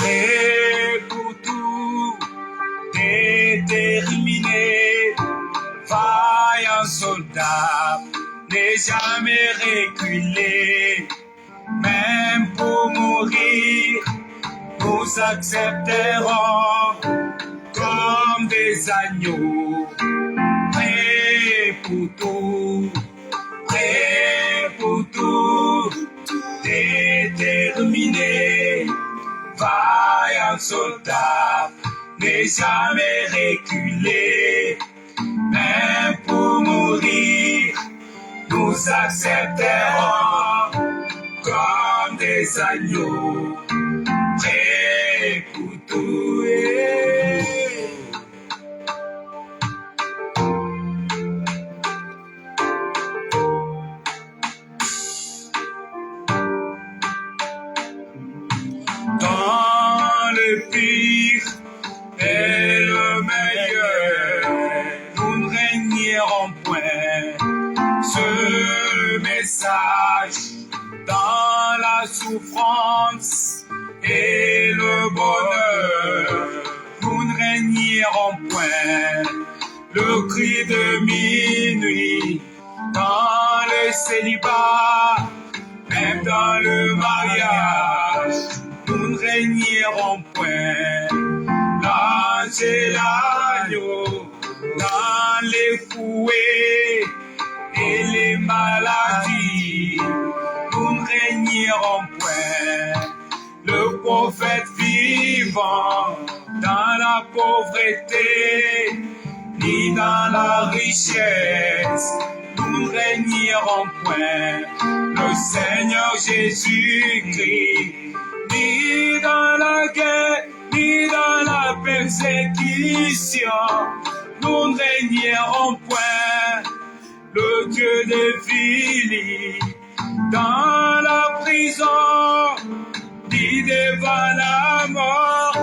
prêt pour tout, déterminé, vaillant soldat, n'est jamais reculé, même pour mourir, nous accepterons comme des agneaux, prêt pour tout, déterminé, vaillant soldat, n'est jamais reculé, même pour mourir, nous accepterons comme des agneaux, prêts pour tout. Dans le pire et le meilleur, nous ne régnerons point. Ce message dans la souffrance et le bonheur, nous ne régnerons point. Le cri de minuit dans le célibat, même dans le mariage, nous ne régnerons point. L'ange et l'agneau dans les fouets et les maladies, nous ne régnerons point. Le prophète vivant dans la pauvreté, ni dans la richesse, nous ne régnerons point. Le Seigneur Jésus-Christ, ni dans la guerre, ni dans la persécution, nous ne régnerons point. Le Dieu de Philippe, dans la prison, ni devant la mort,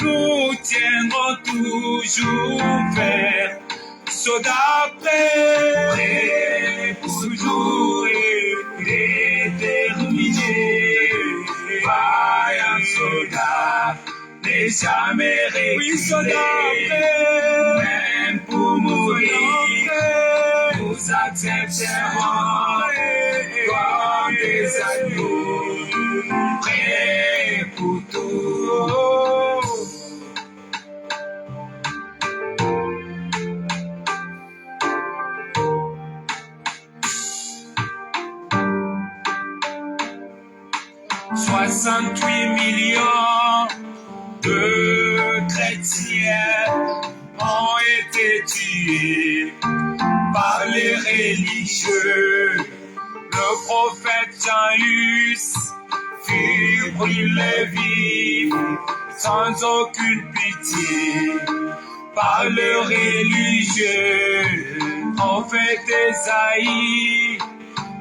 nous tiendrons toujours vers soldat prêt, toujours déterminé, vaillant soldat, n'est jamais reculé, même pour mourir, nous accepterons comme des agneaux, prêts pour tout. $68 millions de chrétiens ont été tués par les religieux. Le prophète Jean-Hus fut brûlé vif sans aucune pitié par le religieux. Prophète Esaïe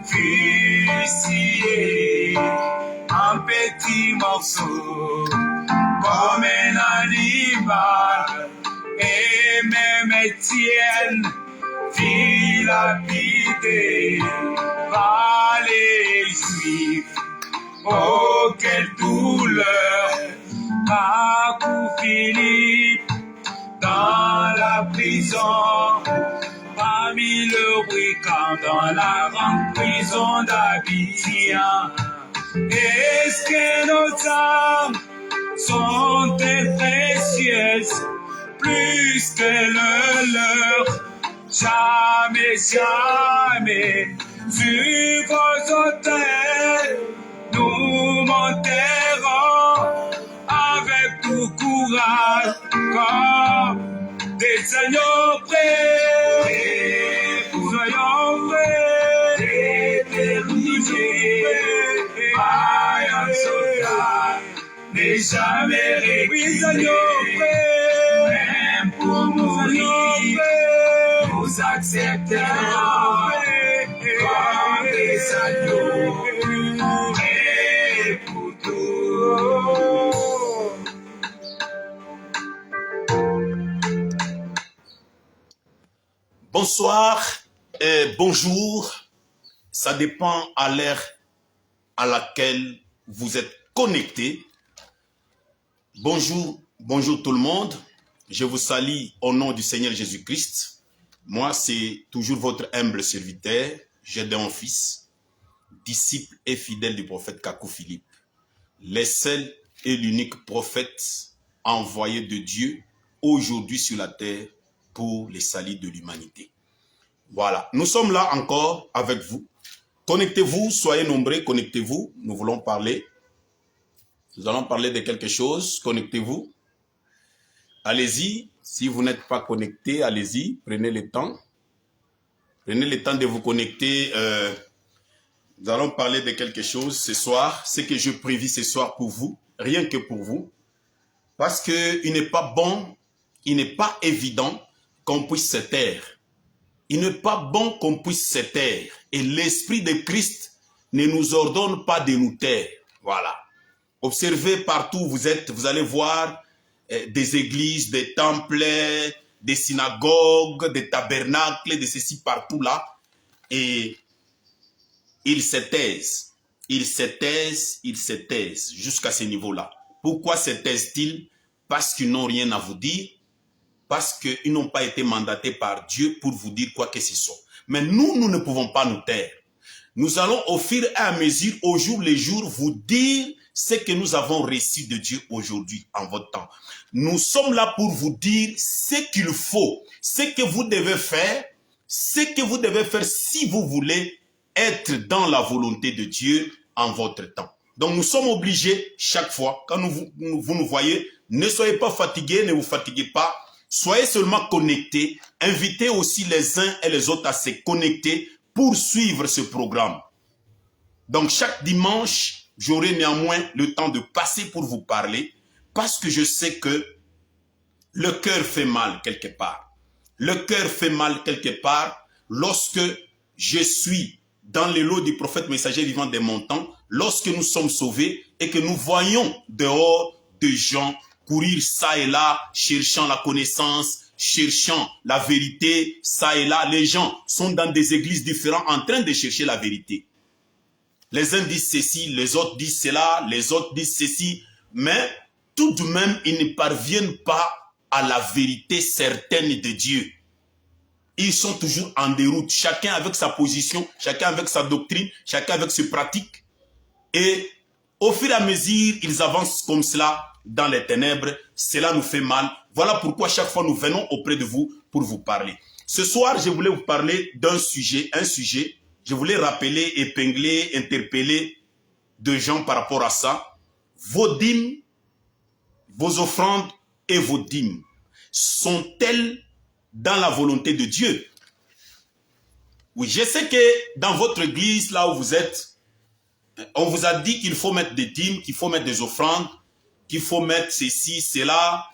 fut scié en petits morceaux comme un animal, et même Étienne fit lapider par les Juifs. Oh, quelle douleur parcourt Philippe dans la prison, parmi le brigand dans la grande prison d'Abidjan. Est-ce que nos âmes sont-elles précieuses plus que le leur? Jamais, jamais, sur vos autels, nous monterons avec tout courage, comme des agneaux prêts, soyons prêts, déterminés, vaillants soldats, n'est jamais reculé, même pour mourir, nous accepterons comme des agneaux, prêts pour tout. Bonsoir et bonjour, ça dépend à l'heure à laquelle vous êtes connectés. Bonjour, bonjour tout le monde. Je vous salue au nom du Seigneur Jésus-Christ. Moi, c'est toujours votre humble serviteur, Gédéon Fils, disciple et fidèle du prophète Kakou Philippe, le seul et l'unique prophète envoyé de Dieu aujourd'hui sur la terre pour le salut de l'humanité. Voilà, nous sommes là encore avec vous. Connectez-vous, soyez nombreux, connectez-vous. Nous voulons parler. Nous allons parler de quelque chose. Connectez-vous. Allez-y. Si vous n'êtes pas connecté, allez-y. Prenez le temps. Prenez le temps de vous connecter. Nous allons parler de quelque chose ce soir. Ce que je prévis ce soir pour vous. Rien que pour vous. Parce qu'il n'est pas bon, il n'est pas évident qu'on puisse se taire. Il n'est pas bon qu'on puisse se taire. Et l'Esprit de Christ ne nous ordonne pas de nous taire. Voilà. Observez partout où vous êtes, vous allez voir des églises, des temples, des synagogues, des tabernacles, de ceci partout là. Et ils se taisent. Ils se taisent, ils se taisent jusqu'à ce niveau-là. Pourquoi se taisent-ils? Parce qu'ils n'ont rien à vous dire. Parce qu'ils n'ont pas été mandatés par Dieu pour vous dire quoi que ce soit. Mais nous ne pouvons pas nous taire. Nous allons au fur et à mesure, au jour le jour, vous dire ce que nous avons reçu de Dieu aujourd'hui, en votre temps. Nous sommes là pour vous dire ce qu'il faut, ce que vous devez faire si vous voulez être dans la volonté de Dieu en votre temps. Donc nous sommes obligés chaque fois, quand vous nous voyez, ne soyez pas fatigués, ne vous fatiguez pas. Soyez seulement connectés. Invitez aussi les uns et les autres à se connecter pour suivre ce programme. Donc chaque dimanche, j'aurai néanmoins le temps de passer pour vous parler parce que je sais que le cœur fait mal quelque part. Le cœur fait mal quelque part lorsque je suis dans le lot du prophète messager vivant des montants, lorsque nous sommes sauvés et que nous voyons dehors des gens courir ça et là, cherchant la connaissance, cherchant la vérité, ça et là. Les gens sont dans des églises différentes en train de chercher la vérité. Les uns disent ceci, les autres disent cela, les autres disent ceci, mais tout de même, ils ne parviennent pas à la vérité certaine de Dieu. Ils sont toujours en déroute, chacun avec sa position, chacun avec sa doctrine, chacun avec ses pratiques. Et au fur et à mesure, ils avancent comme cela dans les ténèbres. Cela nous fait mal. Voilà pourquoi chaque fois nous venons auprès de vous pour vous parler. Ce soir, je voulais vous parler d'un sujet, je voulais rappeler, épingler, interpeller de gens par rapport à ça. Vos dîmes, vos offrandes et vos dîmes sont-elles dans la volonté de Dieu? Oui, je sais que dans votre église, là où vous êtes, on vous a dit qu'il faut mettre des dîmes, qu'il faut mettre des offrandes, qu'il faut mettre ceci, cela.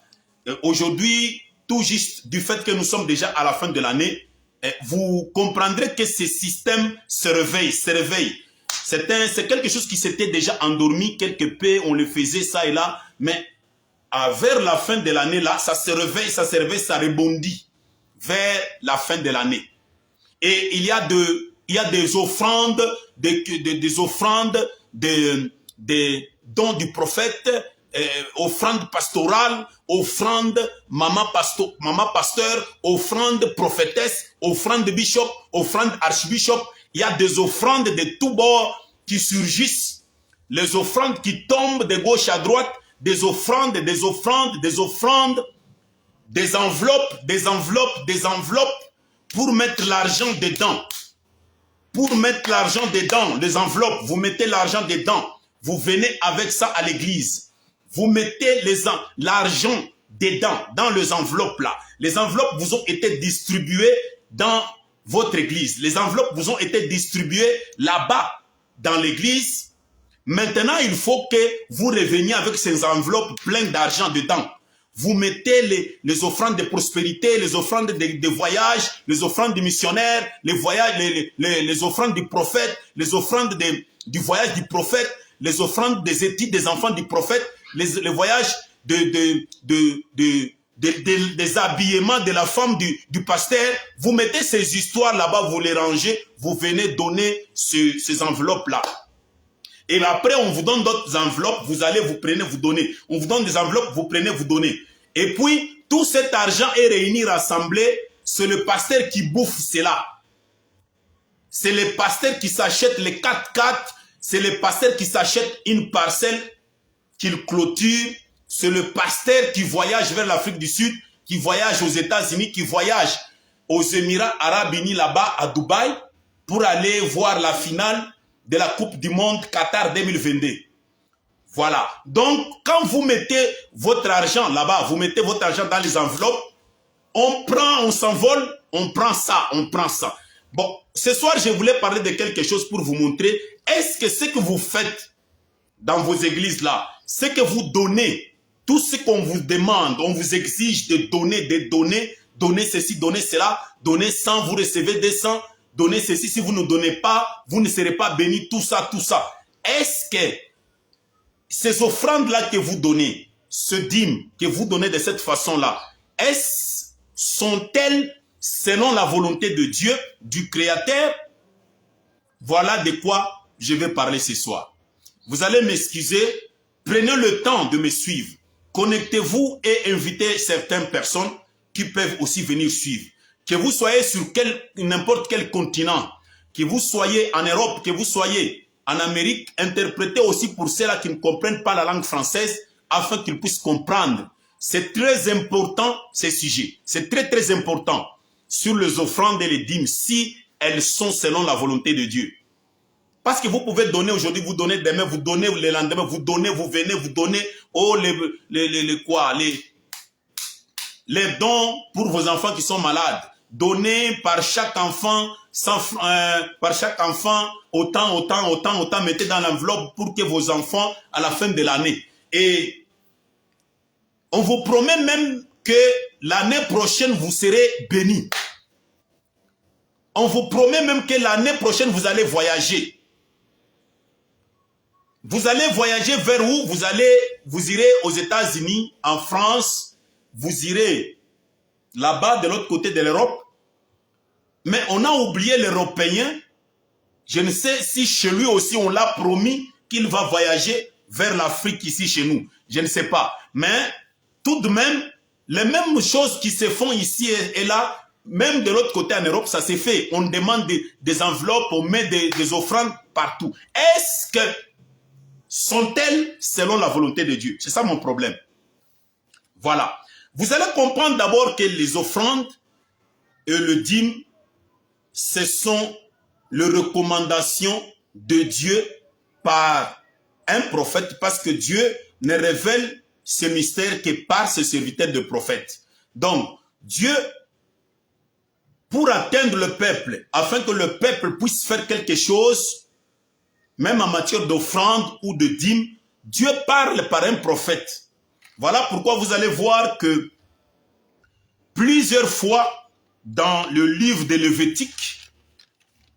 Aujourd'hui, tout juste du fait que nous sommes déjà à la fin de l'année, vous comprendrez que ce système se réveille. C'est quelque chose qui s'était déjà endormi quelque peu, on le faisait ça et là, mais vers la fin de l'année là, ça se réveille, ça rebondit vers la fin de l'année. Et il y a des offrandes, des offrandes, des dons du prophète, offrandes pastorales, offrandes maman pasteur, offrandes prophétesse, offrandes bishop, offrandes archbishop. Il y a des offrandes de tous bords qui surgissent, les offrandes qui tombent de gauche à droite, des offrandes, des enveloppes pour mettre l'argent dedans. Pour mettre l'argent dedans, les enveloppes, vous mettez l'argent dedans. Vous venez avec ça à l'église. Vous mettez l'argent dedans, dans les enveloppes là. Les enveloppes vous ont été distribuées dans votre église. Les enveloppes vous ont été distribuées là-bas, dans l'église. Maintenant, il faut que vous reveniez avec ces enveloppes pleines d'argent dedans. Vous mettez les offrandes de prospérité, les offrandes de voyage, les offrandes du missionnaire, les offrandes du prophète, les offrandes du voyage du prophète, les offrandes des études des enfants du prophète, les voyages des habillements de la femme du pasteur. Vous mettez ces histoires là-bas, vous les rangez, vous venez donner ces enveloppes-là. Et après, on vous donne d'autres enveloppes, vous allez, vous prenez, vous donnez. On vous donne des enveloppes, vous prenez, vous donnez. Et puis, tout cet argent est réuni, rassemblé. C'est le pasteur qui bouffe cela. C'est le pasteur qui s'achète les 4x4. C'est le pasteur qui s'achète une parcelle qu'il clôture. C'est le pasteur qui voyage vers l'Afrique du Sud, qui voyage aux États-Unis, qui voyage aux Émirats Arabes Unis là-bas, à Dubaï, pour aller voir la finale de la Coupe du Monde Qatar 2022. Voilà. Donc, quand vous mettez votre argent là-bas, vous mettez votre argent dans les enveloppes, on prend, on s'envole, on prend ça, on prend ça. Bon, ce soir, je voulais parler de quelque chose pour vous montrer. Est-ce que ce que vous faites dans vos églises là, ce que vous donnez, tout ce qu'on vous demande, on vous exige de donner, donner ceci, donner cela, donner 100, vous recevez 200, donner ceci, si vous ne donnez pas, vous ne serez pas bénis, tout ça, tout ça. Est-ce que ces offrandes-là que vous donnez, ce dîme que vous donnez de cette façon-là, sont-elles selon la volonté de Dieu, du Créateur? Voilà de quoi je vais parler ce soir. Vous allez m'excuser, prenez le temps de me suivre. Connectez-vous et invitez certaines personnes qui peuvent aussi venir suivre. Que vous soyez sur n'importe quel continent, que vous soyez en Europe, que vous soyez en Amérique, interprétez aussi pour ceux-là qui ne comprennent pas la langue française, afin qu'ils puissent comprendre. C'est très important, ces sujets. C'est très, très important sur les offrandes et les dîmes, si elles sont selon la volonté de Dieu. Parce que vous pouvez donner aujourd'hui, vous donnez demain, vous donnez le lendemain, vous donnez, vous venez, vous donnez, oh, les dons pour vos enfants qui sont malades. Donnez par chaque enfant, autant, mettez dans l'enveloppe pour que vos enfants, à la fin de l'année. Et on vous promet même que l'année prochaine, vous serez bénis. On vous promet même que l'année prochaine, vous allez voyager. Vous allez voyager vers où? Vous irez aux États-Unis, en France, vous irez là-bas, de l'autre côté de l'Europe. Mais on a oublié l'Européen. Je ne sais si chez lui aussi, on l'a promis qu'il va voyager vers l'Afrique ici chez nous. Je ne sais pas. Mais tout de même, les mêmes choses qui se font ici et là, même de l'autre côté en Europe, ça s'est fait. On demande des enveloppes, on met des offrandes partout. Est-ce que sont-elles selon la volonté de Dieu? C'est ça mon problème. Voilà. Vous allez comprendre d'abord que les offrandes et le dîme, ce sont les recommandations de Dieu par un prophète, parce que Dieu ne révèle ce mystère que par ses serviteurs de prophètes. Donc, Dieu, pour atteindre le peuple, afin que le peuple puisse faire quelque chose, même en matière d'offrande ou de dîme, Dieu parle par un prophète. Voilà pourquoi vous allez voir que plusieurs fois dans le livre de Lévitique,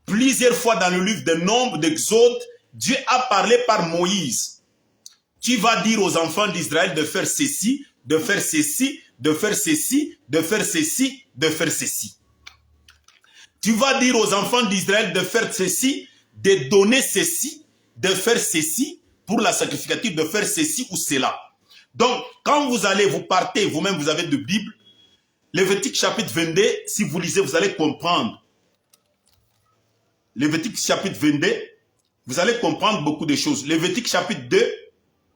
plusieurs fois dans le livre de Nombres, d'Exode, Dieu a parlé par Moïse. Tu vas dire aux enfants d'Israël de faire ceci, de faire ceci, de faire ceci, de faire ceci, de faire ceci. Tu vas dire aux enfants d'Israël de faire ceci, de donner ceci, de faire ceci, pour la sacrificative, de faire ceci ou cela. Donc, quand vous allez, vous partez, vous-même vous avez de Bible, Lévitique chapitre 22, si vous lisez, vous allez comprendre. Lévitique chapitre 22, vous allez comprendre beaucoup de choses. Lévitique chapitre 2,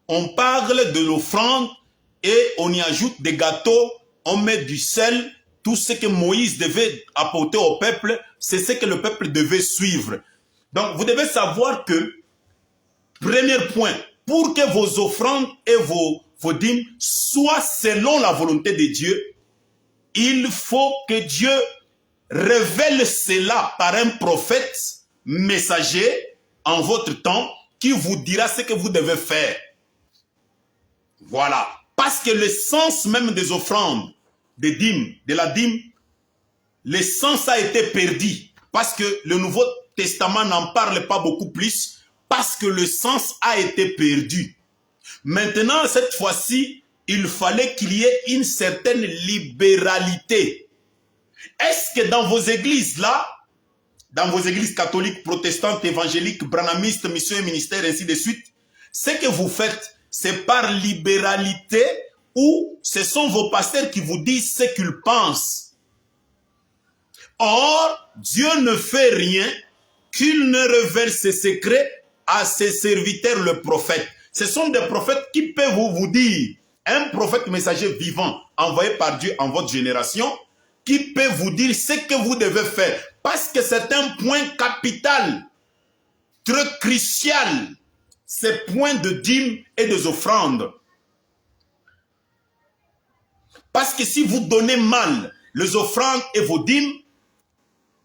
on parle de l'offrande et on y ajoute des gâteaux, on met du sel, tout ce que Moïse devait apporter au peuple, c'est ce que le peuple devait suivre. Donc, vous devez savoir que, premier point, pour que vos offrandes et vos dîmes soient selon la volonté de Dieu, il faut que Dieu révèle cela par un prophète messager en votre temps qui vous dira ce que vous devez faire. Voilà. Parce que le sens même des offrandes, des dîmes, de la dîme, le sens a été perdu. Parce que le Nouveau Testament n'en parle pas beaucoup plus. Parce que le sens a été perdu. Maintenant, cette fois-ci, il fallait qu'il y ait une certaine libéralité. Est-ce que dans vos églises là, dans vos églises catholiques, protestantes, évangéliques, branamistes, missions et ministères, ainsi de suite, ce que vous faites, c'est par libéralité ou ce sont vos pasteurs qui vous disent ce qu'ils pensent. Or, Dieu ne fait rien qu'il ne révèle ses secrets à ses serviteurs, le prophète. Ce sont des prophètes qui peuvent vous dire, un prophète messager vivant envoyé par Dieu en votre génération, qui peut vous dire ce que vous devez faire. Parce que c'est un point capital, très crucial, ces points de dîmes et des offrandes. Parce que si vous donnez mal les offrandes et vos dîmes,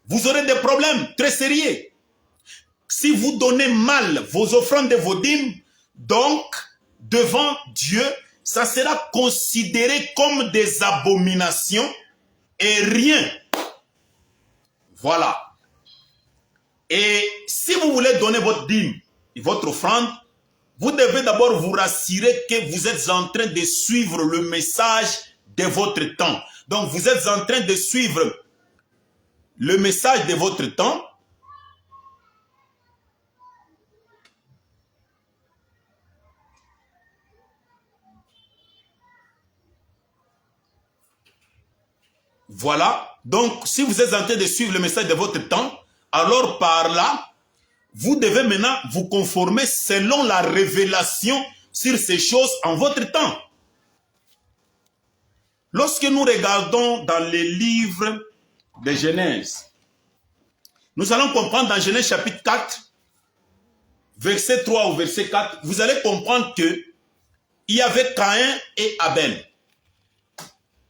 vous aurez des problèmes très sérieux. Si vous donnez mal vos offrandes et vos dîmes, donc, devant Dieu, ça sera considéré comme des abominations et rien. Voilà. Et si vous voulez donner votre dîme et votre offrande, vous devez d'abord vous rassurer que vous êtes en train de suivre le message de votre temps. Donc, vous êtes en train de suivre le message de votre temps. Voilà. Donc, si vous êtes en train de suivre le message de votre temps, alors par là, vous devez maintenant vous conformer selon la révélation sur ces choses en votre temps. Lorsque nous regardons dans les livres de Genèse, nous allons comprendre dans Genèse chapitre 4, verset 3 ou verset 4, vous allez comprendre que il y avait Caïn et Abel.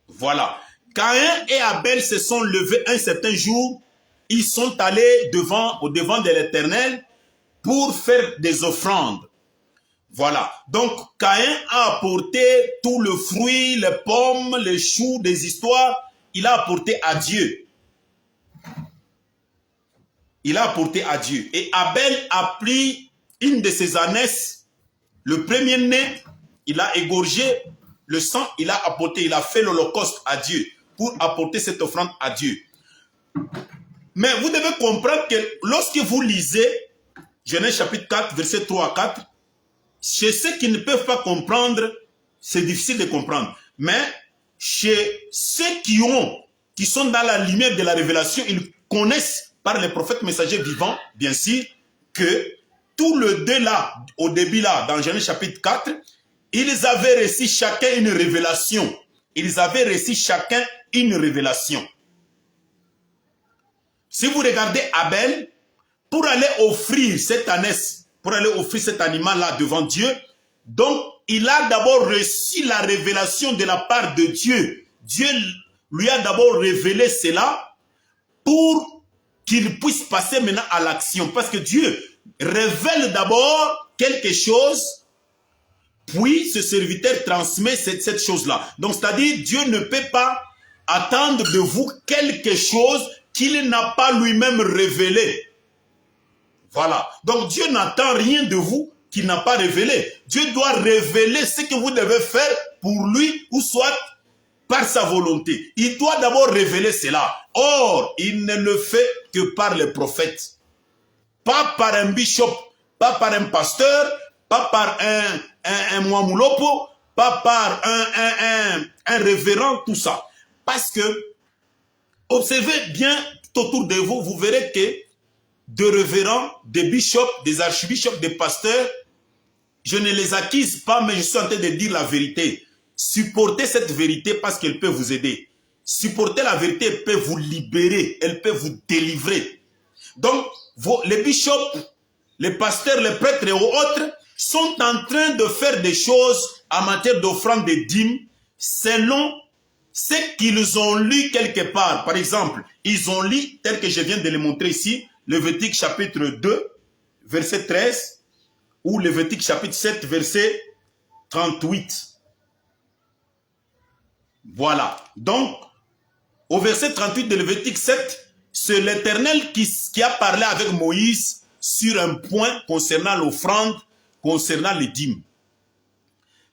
Voilà. Caïn et Abel se sont levés un certain jour. Ils sont allés au devant de l'Éternel pour faire des offrandes. Voilà. Donc, Caïn a apporté tout le fruit, les pommes, les choux, des histoires. Il a apporté à Dieu. Il a apporté à Dieu. Et Abel a pris une de ses ânesses, le premier-né, il a égorgé le sang, il a apporté, il a fait l'holocauste à Dieu pour apporter cette offrande à Dieu. Mais vous devez comprendre que lorsque vous lisez Genèse chapitre 4, verset 3 à 4, chez ceux qui ne peuvent pas comprendre, c'est difficile de comprendre. Mais chez ceux qui sont dans la lumière de la révélation, ils connaissent par les prophètes messagers vivants, bien sûr, que tout le deux là, au début là, dans Genèse chapitre 4, ils avaient reçu chacun une révélation. Ils avaient reçu chacun une révélation. Si vous regardez Abel, pour aller offrir cette ânesse, pour aller offrir cet animal-là devant Dieu, donc il a d'abord reçu la révélation de la part de Dieu. Dieu lui a d'abord révélé cela pour qu'il puisse passer maintenant à l'action. Parce que Dieu révèle d'abord quelque chose, puis ce serviteur transmet cette chose-là. Donc, c'est-à-dire, Dieu ne peut pas attendre de vous quelque chose qu'il n'a pas lui-même révélé. Voilà. Donc, Dieu n'attend rien de vous qu'il n'a pas révélé. Dieu doit révéler ce que vous devez faire pour lui, ou soit par sa volonté. Il doit d'abord révéler cela. Or, il ne le fait que par les prophètes. Pas par un bishop, pas par un pasteur, pas par un Mouamoulopo, pas par un révérend, tout ça. Parce que, observez bien tout autour de vous, vous verrez que des révérends, des bishops, des archibishops, des pasteurs, je ne les accuse pas, mais je suis en train de dire la vérité. Supportez cette vérité parce qu'elle peut vous aider. Supportez la vérité, elle peut vous libérer, elle peut vous délivrer. Donc, les bishops, les pasteurs, les prêtres et autres sont en train de faire des choses en matière d'offrande de dîmes selon ce qu'ils ont lu quelque part. Par exemple, ils ont lu, tel que je viens de le montrer ici, Lévitique chapitre 2, verset 13, ou Lévitique chapitre 7, verset 38. Voilà. Donc, au verset 38 de Lévitique 7, c'est l'Éternel qui a parlé avec Moïse sur un point concernant l'offrande, concernant les dîmes.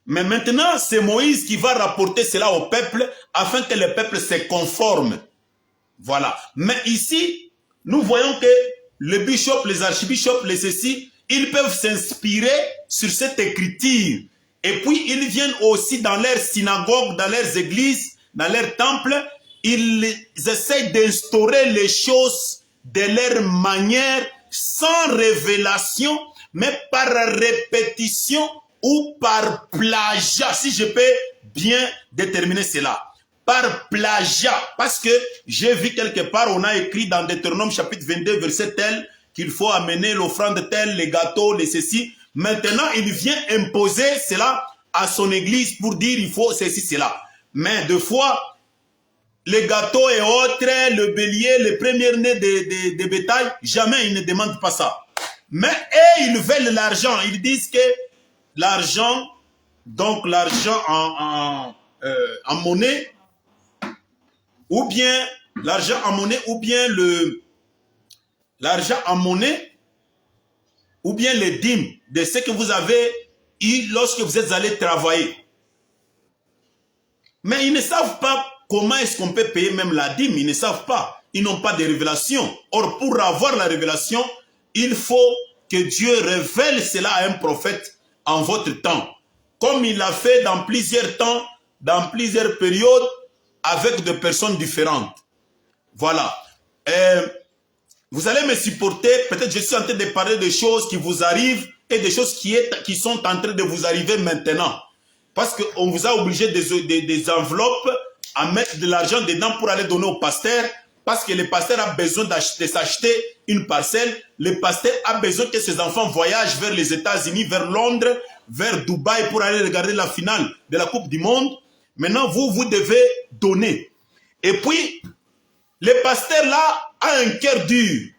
Mais maintenant, c'est Moïse qui va rapporter cela au peuple afin que le peuple se conforme. Voilà. Mais ici, nous voyons que les bishops, les archibishops, les ceci, ils peuvent s'inspirer sur cette écriture. Et puis, ils viennent aussi dans leurs synagogues, dans leurs églises, dans leurs temples, ils essaient d'instaurer les choses de leur manière, sans révélation, mais par répétition ou par plagiat, si je peux bien déterminer cela. Par plagiat, parce que j'ai vu quelque part, on a écrit dans Deutéronome chapitre 22, verset tel, qu'il faut amener l'offrande telle, les gâteaux, les ceci. Maintenant, il vient imposer cela à son église pour dire il faut ceci, cela. Mais deux fois, les gâteaux et autres, le bélier, les premiers-nés de bétail, jamais ils ne demandent pas ça. Mais eux, ils veulent l'argent. Ils disent que l'argent, donc l'argent en monnaie, ou bien l'argent en monnaie, ou bien l'argent en monnaie, ou bien les dîmes de ce que vous avez eu lorsque vous êtes allé travailler. Mais ils ne savent pas comment est-ce qu'on peut payer même la dîme. Ils ne savent pas. Ils n'ont pas de révélation. Or, pour avoir la révélation, il faut que Dieu révèle cela à un prophète en votre temps. Comme il l'a fait dans plusieurs temps, dans plusieurs périodes, avec des personnes différentes. Voilà. Vous allez me supporter. Peut-être je suis en train de parler de choses qui vous arrivent et des choses qui sont en train de vous arriver maintenant. Parce qu'on vous a obligé des enveloppes à mettre de l'argent dedans pour aller donner au pasteur. Parce que le pasteur a besoin de s'acheter une parcelle. Le pasteur a besoin que ses enfants voyagent vers les États-Unis, vers Londres, vers Dubaï pour aller regarder la finale de la Coupe du Monde. Maintenant, vous devez donner. Et puis, le pasteur là a un cœur dur.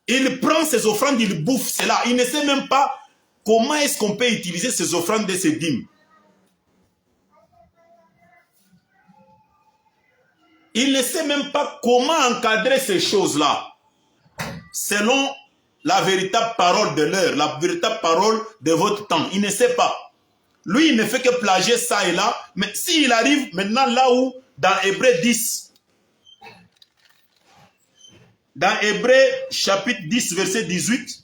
Il prend ses offrandes, il bouffe cela. Il ne sait même pas comment est-ce qu'on peut utiliser ces offrandes et ces dîmes. Il ne sait même pas comment encadrer ces choses-là. Selon la véritable parole de l'heure, la véritable parole de votre temps. Il ne sait pas. Lui, il ne fait que plagier ça et là. Mais s'il arrive maintenant là où, dans Hébreux 10, dans Hébreux chapitre 10, verset 18,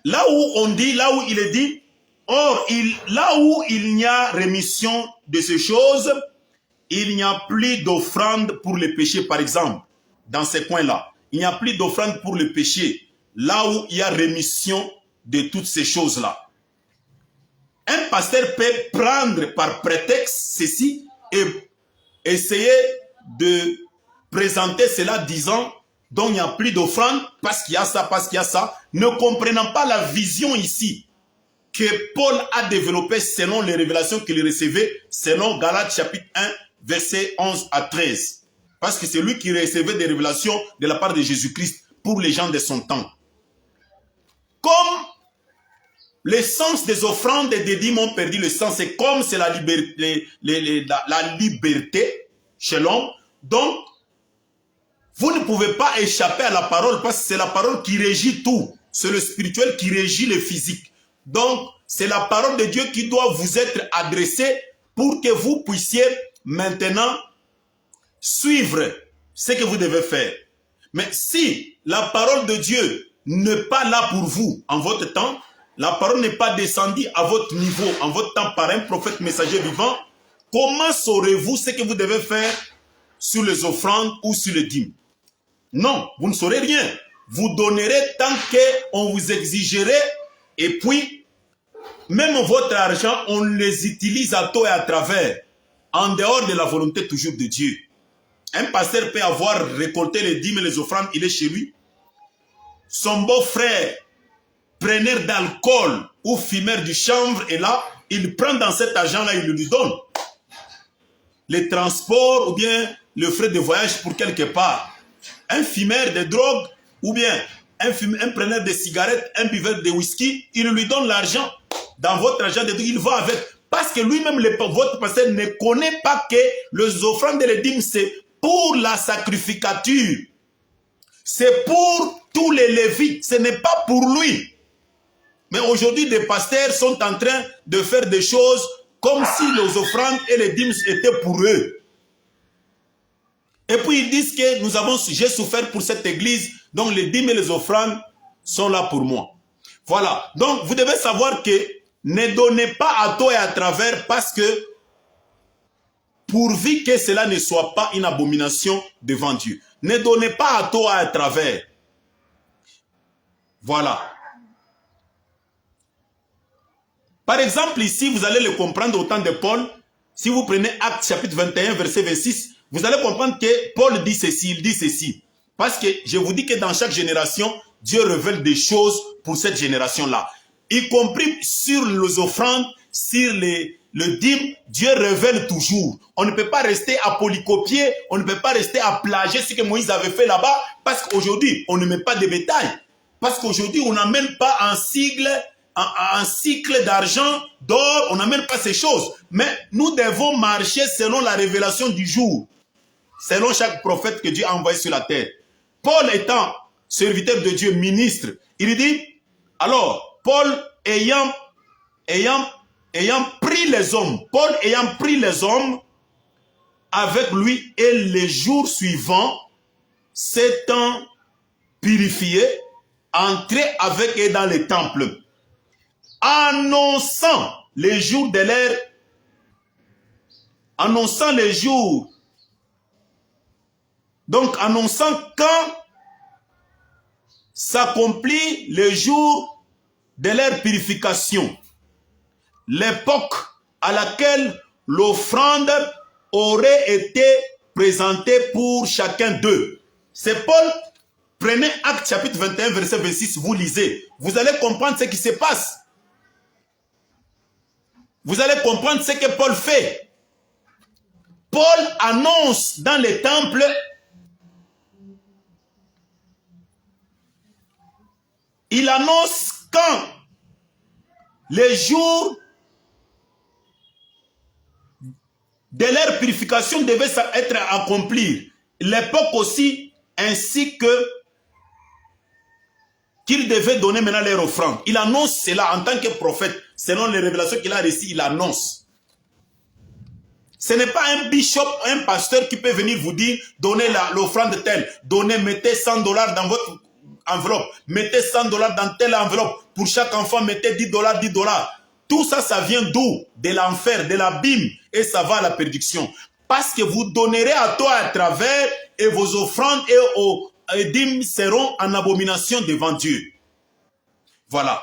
là où on dit, là où il est dit, or, là où il n'y a rémission de ces choses, il n'y a plus d'offrande pour le péché, par exemple, dans ces coins-là. Il n'y a plus d'offrande pour le péché, là où il y a rémission de toutes ces choses-là. Un pasteur peut prendre par prétexte ceci et essayer de présenter cela disant donc il n'y a plus d'offrande parce qu'il y a ça, parce qu'il y a ça, ne comprenant pas la vision ici que Paul a développée selon les révélations qu'il recevait, selon Galates chapitre 1, verset 11 à 13. Parce que c'est lui qui recevait des révélations de la part de Jésus-Christ pour les gens de son temps. Comme l'essence des offrandes et des dîmes ont perdu le sens, c'est comme c'est la liberté chez l'homme. Donc, vous ne pouvez pas échapper à la parole parce que c'est la parole qui régit tout. C'est le spirituel qui régit le physique. Donc, c'est la parole de Dieu qui doit vous être adressée pour que vous puissiez maintenant suivre ce que vous devez faire. Mais si la parole de Dieu n'est pas là pour vous en votre temps, la parole n'est pas descendue à votre niveau, en votre temps par un prophète messager vivant, comment saurez-vous ce que vous devez faire sur les offrandes ou sur les dîmes? Non, vous ne saurez rien. Vous donnerez tant qu'on vous exigerait et puis, même votre argent, on les utilise à tort et à travers, en dehors de la volonté toujours de Dieu. Un pasteur peut avoir récolté les dîmes et les offrandes, il est chez lui. Son beau-frère, preneur d'alcool ou fumeur du chanvre est là, il prend dans cet argent-là, il lui donne. Les transports ou bien le frais de voyage pour quelque part. Un fumeur de drogue ou bien un preneur de cigarettes, un buveur de whisky, il lui donne l'argent. Dans votre argent, il va avec. Parce que lui-même, votre pasteur ne connaît pas que les offrandes et les dîmes, c'est pour la sacrificature. C'est pour tous les lévites. Ce n'est pas pour lui. Mais aujourd'hui, des pasteurs sont en train de faire des choses comme si les offrandes et les dîmes étaient pour eux. Et puis ils disent que j'ai souffert pour cette église, donc les dîmes et les offrandes sont là pour moi. Voilà. Donc vous devez savoir que ne donnez pas à tort et à travers, parce que pourvu que cela ne soit pas une abomination devant Dieu. Ne donnez pas à tort et à travers. Voilà. Par exemple, ici, vous allez le comprendre au temps de Paul. Si vous prenez Actes chapitre 21, verset 26, vous allez comprendre que Paul dit ceci, il dit ceci. Parce que je vous dis que dans chaque génération, Dieu révèle des choses pour cette génération-là. Y compris sur les offrandes, sur le dîme, Dieu révèle toujours. On ne peut pas rester à polycopier, on ne peut pas rester à plagier ce que Moïse avait fait là-bas, parce qu'aujourd'hui, on ne met pas de bétail. Parce qu'aujourd'hui, on n'amène pas un cycle d'argent, d'or, on n'amène pas ces choses. Mais nous devons marcher selon la révélation du jour, selon chaque prophète que Dieu a envoyé sur la terre. Paul étant serviteur de Dieu, ministre, il dit, alors, Paul ayant pris les hommes, Paul ayant pris les hommes avec lui, et les jours suivants, s'étant purifié, entré avec eux dans le temple, annonçant les jours de l'ère, annonçant les jours, donc annonçant quand s'accomplit le jour de leur purification, l'époque à laquelle l'offrande aurait été présentée pour chacun d'eux. C'est Paul. Prenez Actes chapitre 21, verset 26, vous lisez. Vous allez comprendre ce qui se passe. Vous allez comprendre ce que Paul fait. Paul annonce dans les temples il annonce quand les jours de leur purification devaient être accomplis. L'époque aussi, ainsi que qu'il devait donner maintenant leur offrande. Il annonce cela en tant que prophète. Selon les révélations qu'il a reçues, il annonce. Ce n'est pas un bishop, un pasteur qui peut venir vous dire, donnez l'offrande telle, donnez, mettez $100 dans votre enveloppe, mettez $100 dans telle enveloppe, pour chaque enfant, mettez $10, $10. Tout ça, ça vient d'où? De l'enfer, de l'abîme, et ça va à la perdition. Parce que vous donnerez à toi à travers, et vos offrandes et dîmes seront en abomination devant Dieu. Voilà.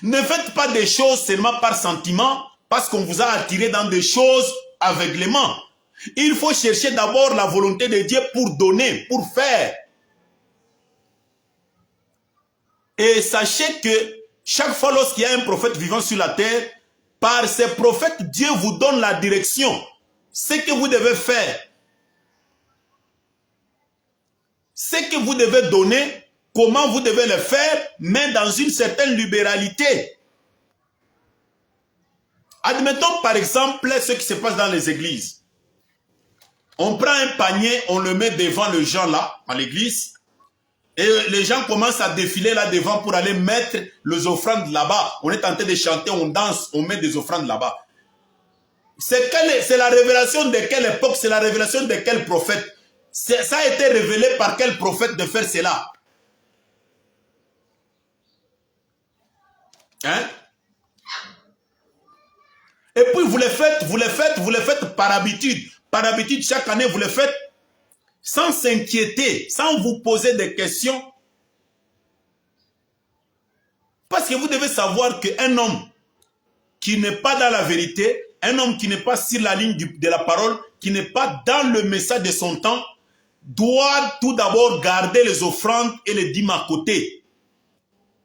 Ne faites pas des choses seulement par sentiment, parce qu'on vous a attiré dans des choses aveuglément. Il faut chercher d'abord la volonté de Dieu pour donner, pour faire. Et sachez que chaque fois lorsqu'il y a un prophète vivant sur la terre, par ces prophètes, Dieu vous donne la direction. Ce que vous devez faire. Ce que vous devez donner, comment vous devez le faire, mais dans une certaine libéralité. Admettons par exemple ce qui se passe dans les églises. On prend un panier, on le met devant les gens là, à l'église, et les gens commencent à défiler là devant pour aller mettre les offrandes là-bas. On est en train de chanter, on danse, on met des offrandes là-bas. C'est la révélation de quelle époque, c'est la révélation de quel prophète? Ça a été révélé par quel prophète de faire cela? Hein? Et puis vous le faites par habitude. Par habitude, chaque année, vous le faites sans s'inquiéter, sans vous poser des questions. Parce que vous devez savoir qu'un homme qui n'est pas dans la vérité, un homme qui n'est pas sur la ligne de la parole, qui n'est pas dans le message de son temps, doit tout d'abord garder les offrandes et les dîmes à côté.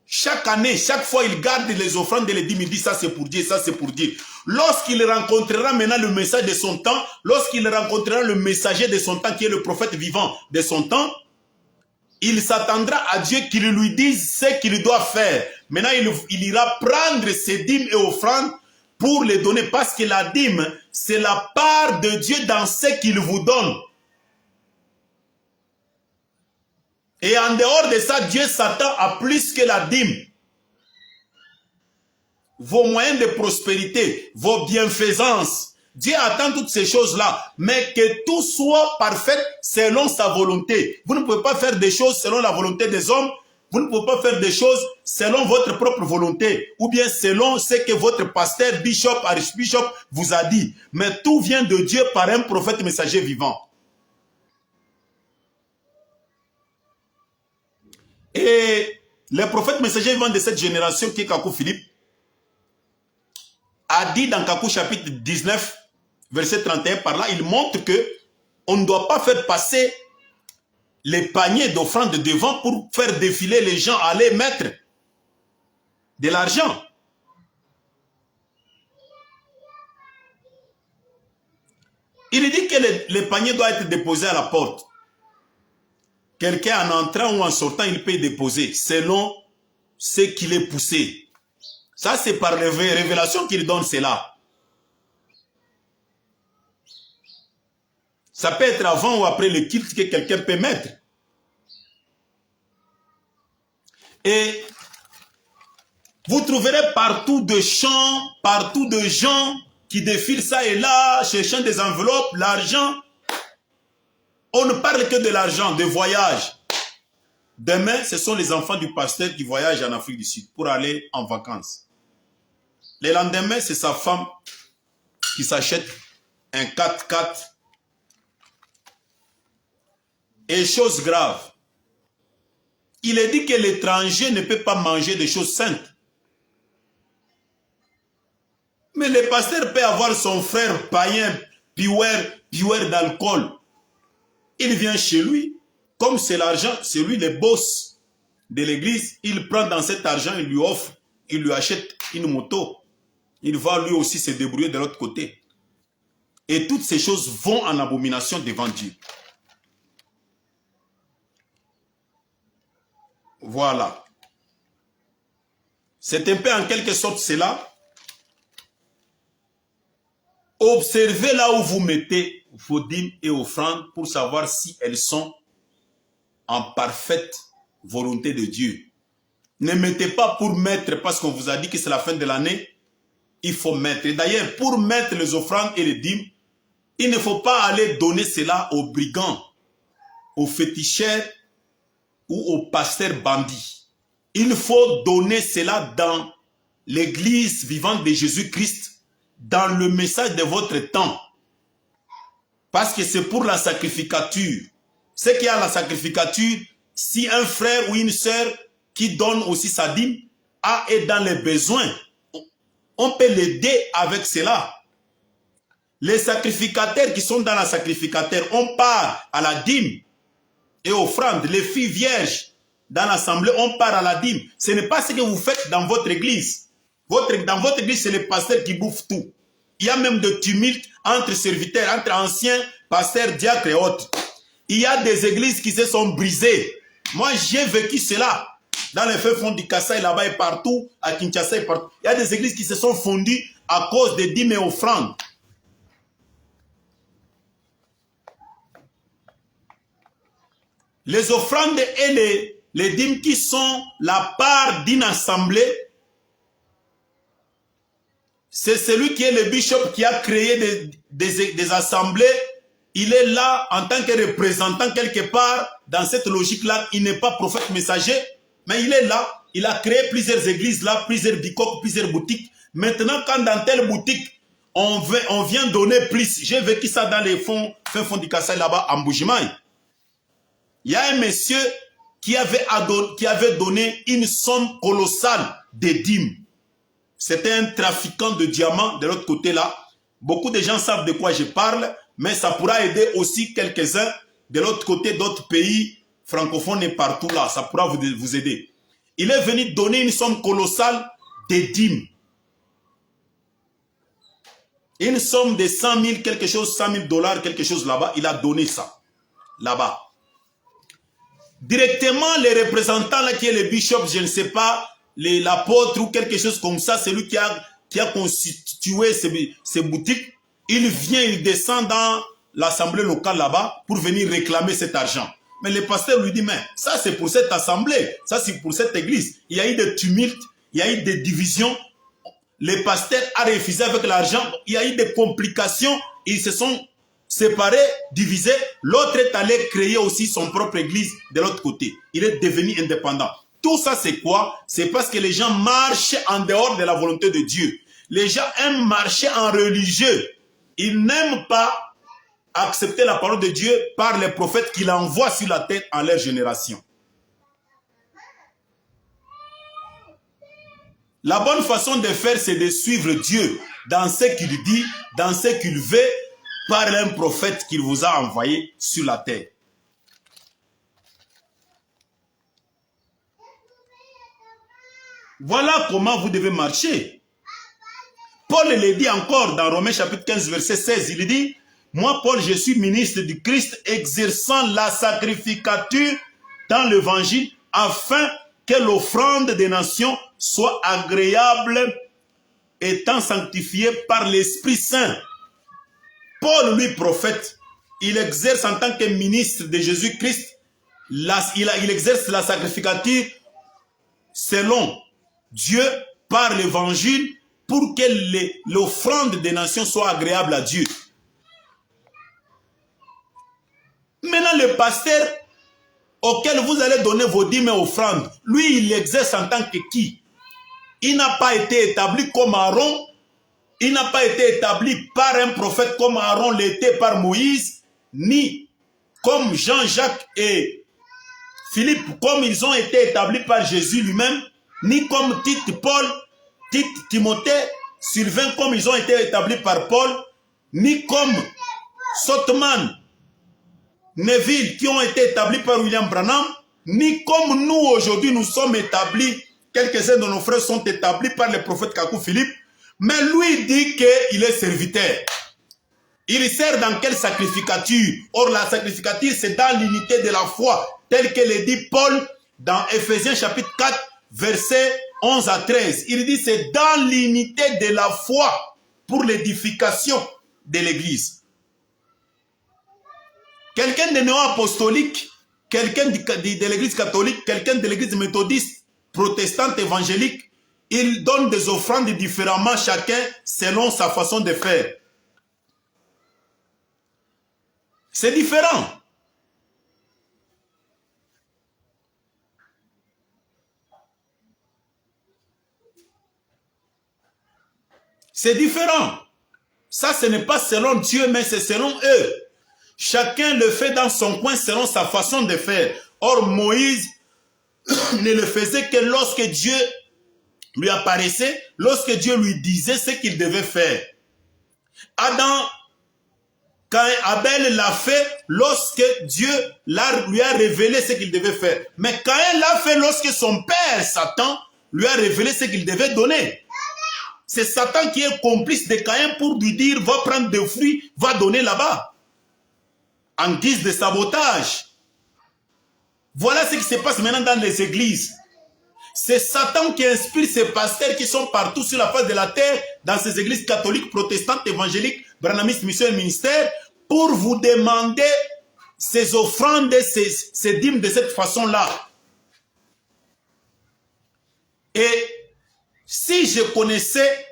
Chaque année, chaque fois, il garde les offrandes et les dîmes. Il dit ça c'est pour Dieu, ça c'est pour Dieu. Lorsqu'il rencontrera maintenant le message de son temps, lorsqu'il rencontrera le messager de son temps qui est le prophète vivant de son temps, il s'attendra à Dieu qu'il lui dise ce qu'il doit faire. Maintenant, il ira prendre ses dîmes et offrandes pour les donner parce que la dîme, c'est la part de Dieu dans ce qu'il vous donne. Et en dehors de ça, Dieu s'attend à plus que la dîme. Vos moyens de prospérité, vos bienfaisances, Dieu attend toutes ces choses-là, mais que tout soit parfait selon sa volonté. Vous ne pouvez pas faire des choses selon la volonté des hommes. Vous ne pouvez pas faire des choses selon votre propre volonté ou bien selon ce que votre pasteur, bishop, archbishop vous a dit. Mais tout vient de Dieu par un prophète messager vivant. Et le prophète messager vivant de cette génération qui est Kakou Philippe a dit dans Kakou chapitre 19, verset 31, par là, il montre que on ne doit pas faire passer les paniers d'offrandes devant pour faire défiler les gens, aller mettre de l'argent. Il dit que les paniers doivent être déposés à la porte. Quelqu'un en entrant ou en sortant, il peut déposer selon ce qu'il est poussé. Ça, c'est par les révélations qu'il donne cela. Ça peut être avant ou après le culte que quelqu'un peut mettre. Et vous trouverez partout de chants, partout de gens qui défilent ça et là, cherchant des enveloppes, l'argent. On ne parle que de l'argent, de voyage. Demain, ce sont les enfants du pasteur qui voyagent en Afrique du Sud pour aller en vacances. Le lendemain, c'est sa femme qui s'achète un 4x4. Et chose grave, il est dit que l'étranger ne peut pas manger des choses saintes. Mais le pasteur peut avoir son frère païen, pueur d'alcool. Il vient chez lui, comme c'est l'argent, c'est lui le boss de l'église, il prend dans cet argent, il lui offre, il lui achète une moto. Il va lui aussi se débrouiller de l'autre côté. Et toutes ces choses vont en abomination devant Dieu. Voilà. C'est un peu en quelque sorte cela. Observez là où vous mettez vos dîmes et offrandes pour savoir si elles sont en parfaite volonté de Dieu. Ne mettez pas pour mettre parce qu'on vous a dit que c'est la fin de l'année. Il faut mettre. D'ailleurs, pour mettre les offrandes et les dîmes, il ne faut pas aller donner cela aux brigands, aux féticheurs ou aux pasteurs bandits. Il faut donner cela dans l'église vivante de Jésus-Christ, dans le message de votre temps. Parce que c'est pour la sacrificature. Ce qu'il y a à la sacrificature, si un frère ou une sœur qui donne aussi sa dîme est dans les besoins, on peut l'aider avec cela. Les sacrificateurs qui sont dans la sacrificateur, on part à la dîme et offrande. Les filles vierges dans l'assemblée, on part à la dîme. Ce n'est pas ce que vous faites dans votre église. Dans votre église, c'est le pasteur qui bouffe tout. Il y a même des tumultes entre serviteurs, entre anciens pasteurs, diacres et autres. Il y a des églises qui se sont brisées. Moi, j'ai vécu cela. Dans les feux fonds du Kassai, là-bas et partout, à Kinshasa et partout. Il y a des églises qui se sont fondues à cause des dîmes et offrandes. Les offrandes et les dîmes qui sont la part d'une assemblée, c'est celui qui est le bishop qui a créé des assemblées. Il est là en tant que représentant quelque part. Dans cette logique-là, il n'est pas prophète messager, mais il est là. Il a créé plusieurs églises là, plusieurs bicoques, plusieurs boutiques. Maintenant, quand dans telle boutique, on vient donner plus. J'ai vécu ça dans les fonds du Kassai là-bas, en Bujimaï. Il y a un monsieur qui avait donné une somme colossale de dîmes. C'était un trafiquant de diamants de l'autre côté là. Beaucoup de gens savent de quoi je parle, mais ça pourra aider aussi quelques-uns de l'autre côté, d'autres pays francophones et partout là. Ça pourra vous aider. Il est venu donner une somme colossale de dîmes. Une somme de 100 000 quelque chose, 100 000 $, quelque chose là-bas. Il a donné ça là-bas. Directement, les représentants là, qui est le bishop, je ne sais pas, l'apôtre ou quelque chose comme ça, c'est lui qui a constitué ces boutiques. Il vient, il descend dans l'assemblée locale là-bas pour venir réclamer cet argent. Mais le pasteur lui dit, mais ça c'est pour cette assemblée, ça c'est pour cette église. Il y a eu des tumultes, il y a eu des divisions. le pasteur a refusé avec l'argent. Il y a eu des complications. Ils se sont séparés, divisés. L'autre est allé créer aussi son propre église de l'autre côté. Il est devenu indépendant. Tout ça, c'est quoi? C'est parce que les gens marchent en dehors de la volonté de Dieu. Les gens aiment marcher en religieux. Ils n'aiment pas accepter la parole de Dieu par les prophètes qu'il envoie sur la terre en leur génération. La bonne façon de faire, c'est de suivre Dieu dans ce qu'il dit, dans ce qu'il veut, par un prophète qu'il vous a envoyé sur la terre. Voilà comment vous devez marcher. Paul le dit encore dans Romains chapitre 15, verset 16. Il dit, moi Paul, je suis ministre du Christ, exerçant la sacrificature dans l'évangile, afin que l'offrande des nations soit agréable, étant sanctifiée par l'Esprit Saint. Paul, lui, prophète, il exerce en tant que ministre de Jésus-Christ, il exerce la sacrificature selon Dieu par l'évangile pour que l'offrande des nations soit agréable à Dieu. Maintenant, le pasteur auquel vous allez donner vos dîmes et offrandes, lui, il exerce en tant que qui? Il n'a pas été établi comme Aaron, il n'a pas été établi par un prophète comme Aaron l'était par Moïse, ni comme Jean-Jacques et Philippe, comme ils ont été établis par Jésus lui-même, ni comme Tite, Paul, Tite, Timothée, Sylvain, comme ils ont été établis par Paul, ni comme Sotman, Neville, qui ont été établis par William Branham, ni comme nous aujourd'hui nous sommes établis, quelques-uns de nos frères sont établis par le prophète Kakou Philippe, mais lui dit qu'il est serviteur. Il sert dans quelle sacrificature? Or la sacrificature c'est dans l'unité de la foi, tel que le dit Paul dans Ephésiens chapitre 4, versets 11 à 13. Il dit c'est dans l'unité de la foi pour l'édification de l'église. Quelqu'un de néo-apostolique, quelqu'un de l'église catholique, quelqu'un de l'église méthodiste, protestante, évangélique, il donne des offrandes différemment, chacun selon sa façon de faire. C'est différent. C'est différent. Ça, ce n'est pas selon Dieu, mais c'est selon eux. Chacun le fait dans son coin selon sa façon de faire. Or, Moïse ne le faisait que lorsque Dieu lui apparaissait, lorsque Dieu lui disait ce qu'il devait faire. Adam, quand Abel l'a fait, lorsque Dieu lui a révélé ce qu'il devait faire. Mais Caïn l'a fait lorsque son père, Satan, lui a révélé ce qu'il devait donner. C'est Satan qui est complice de Caïn pour lui dire, va prendre des fruits, va donner là-bas. En guise de sabotage. Voilà ce qui se passe maintenant dans les églises. C'est Satan qui inspire ces pasteurs qui sont partout sur la face de la terre, dans ces églises catholiques, protestantes, évangéliques, branhamistes, mission et ministère, pour vous demander ces offrandes, ces dîmes de cette façon-là. Et si je connaissais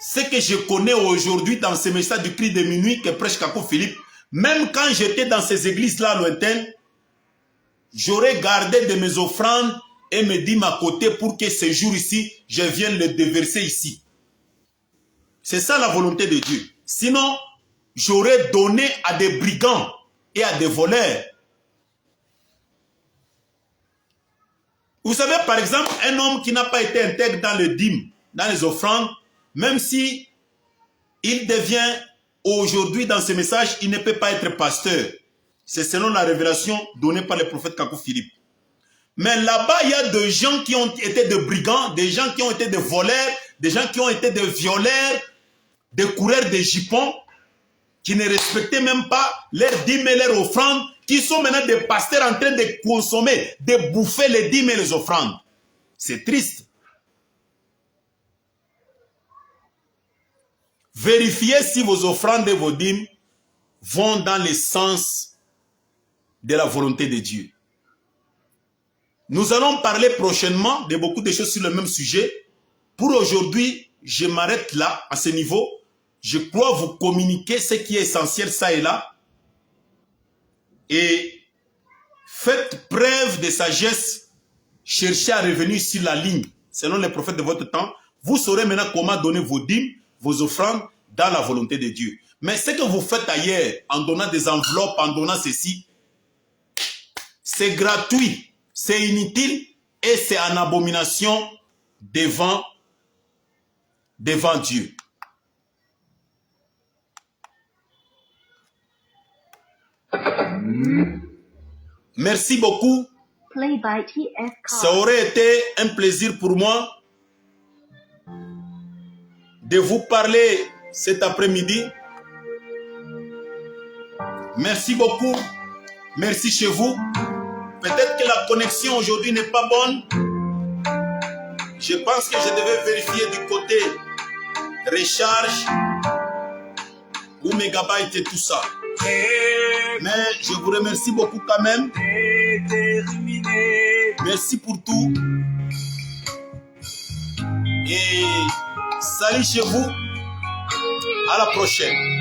ce que je connais aujourd'hui dans ce message du cri de minuit que prêche Kakou Philippe, même quand j'étais dans ces églises-là lointaines, j'aurais gardé de mes offrandes et mes dîmes à côté pour que ce jour ici, je vienne les déverser ici. C'est ça la volonté de Dieu. Sinon, j'aurais donné à des brigands et à des voleurs. Vous savez, par exemple, un homme qui n'a pas été intègre dans le dîme, dans les offrandes, même si il devient aujourd'hui dans ce message, il ne peut pas être pasteur. C'est selon la révélation donnée par le prophète Kakou Philippe. Mais là-bas, il y a des gens qui ont été des brigands, des gens qui ont été des voleurs, des gens qui ont été des violeurs, des coureurs de jupons, qui ne respectaient même pas leurs dîmes et leurs offrandes, qui sont maintenant des pasteurs en train de consommer, de bouffer les dîmes et les offrandes. C'est triste. Vérifiez si vos offrandes et vos dîmes vont dans le sens de la volonté de Dieu. Nous allons parler prochainement de beaucoup de choses sur le même sujet. Pour aujourd'hui, je m'arrête là, à ce niveau. Je crois vous communiquer ce qui est essentiel, ça et là. Et faites preuve de sagesse. Cherchez à revenir sur la ligne, selon les prophètes de votre temps. Vous saurez maintenant comment donner vos dîmes, vos offrandes dans la volonté de Dieu. Mais ce que vous faites ailleurs, en donnant des enveloppes, en donnant ceci, c'est gratuit, c'est inutile et c'est en abomination devant Dieu. Merci beaucoup. Ça aurait été un plaisir pour moi de vous parler cet après-midi. Merci beaucoup. Merci chez vous. Peut-être que la connexion aujourd'hui n'est pas bonne. Je pense que je devais vérifier du côté recharge ou mégabyte et tout ça. Mais je vous remercie beaucoup quand même. Merci pour tout. Et salut chez vous. À la prochaine.